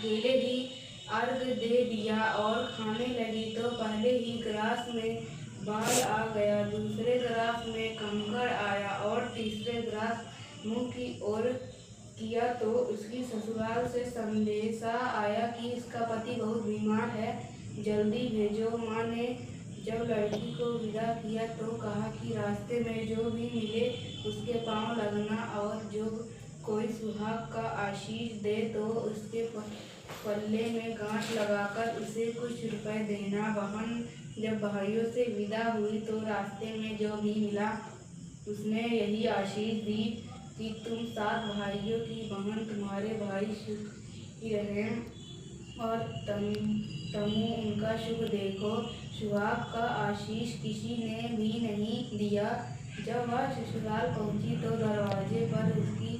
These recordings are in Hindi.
अकेले ही अर्घ दे दिया और खाने लगी तो पहले ही गिलास में बाल आ गया, दूसरे गिलास में कंकड़ आया और तीसरे गिलास मुंह की ओर किया तो उसकी ससुराल से संदेशा आया कि इसका पति बहुत बीमार है, जल्दी भेजो। माँ ने जब लड़की को विदा किया तो कहा कि रास्ते में जो भी मिले उसके पांव लगना और जो कोई सुहाग का आशीष दे तो उसके पल्ले में गांठ लगाकर उसे कुछ रुपए देना। बहन जब भाइयों से विदा हुई तो रास्ते में जो भी मिला उसने यही आशीष दी कि तुम 7 भाइयों की बहन, तुम्हारे भाई सुखी रहें और तमु उनका शुभ देखो। सुहाग का आशीष किसी ने भी नहीं दिया। जब वह ससुराल पहुंची तो दरवाजे पर उसकी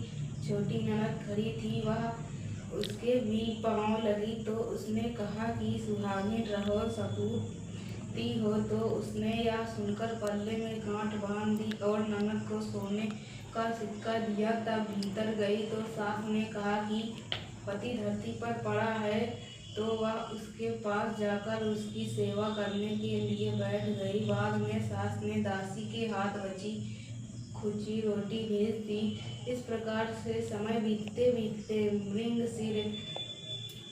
छोटी ननद खड़ी थी। वह उसके भी पाँव लगी तो उसने कहा कि सुहागिन रहो, सपूती हो। तो उसने यह सुनकर पल्ले में गांठ बांध दी और ननद को सोने का सिक्का दिया। तब भीतर गई तो सास ने कहा कि पति धरती पर पड़ा है, तो वह उसके पास जाकर उसकी सेवा करने के लिए बैठ गई। बाद में सास ने दासी के हाथ बची खुची रोटी भेज दी। इस प्रकार से समय बीतते बीतते मृगशिर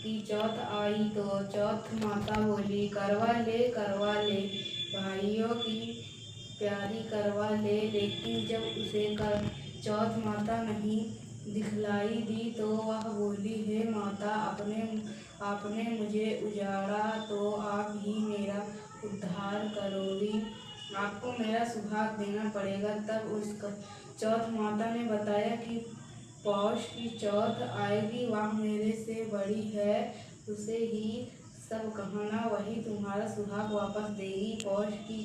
की चौथ आई तो चौथ माता बोली, करवा ले भाइयों की प्यारी करवा ले। लेकिन जब उसे चौथ माता नहीं दिखलाई दी तो वह बोली, हे माता, आपने मुझे उजाड़ा तो आप ही मेरा उद्धार करोगी, आपको मेरा सुहाग देना पड़ेगा। तब उस चौथ माता ने बताया कि पौष की चौथ आएगी, वह मेरे से बड़ी है, उसे ही सब कहना, वही तुम्हारा सुहाग वापस देगी। पौष की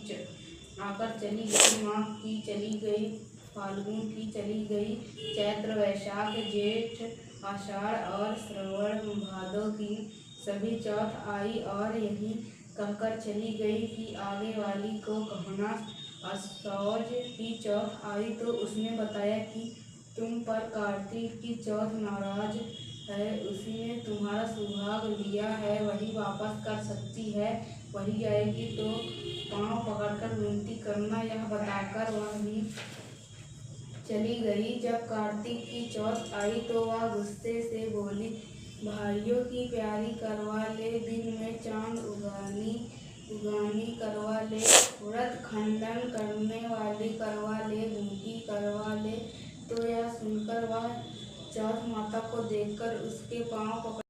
आकर चली गई, माघ की चली गई, फाल्गुन की चली गई, चैत्र वैशाख जेठ आषाढ़ और श्रवण भादो की सभी चौथ आई और यही कहकर चली गई कि आगे वाली को कहना। असौज की चौथ आई तो उसने बताया कि तुम पर कार्तिक की चौथ नाराज है, उसी ने तुम्हारा सुहाग लिया है, वही वापस कर सकती है, वही आएगी तो पाँव पकड़कर विनती करना। यह बताकर वह भी चली गई। जब कार्तिक की चौथ आई तो वह गुस्से से बोली, भाइयों की प्यारी करवा ले, दिन में चांद उगानी करवा ले, व्रत खंडन करने वाली करवा ले, भूखी करवा ले। तो यह सुनकर वह चौथ माता को देखकर उसके पाँव पकड़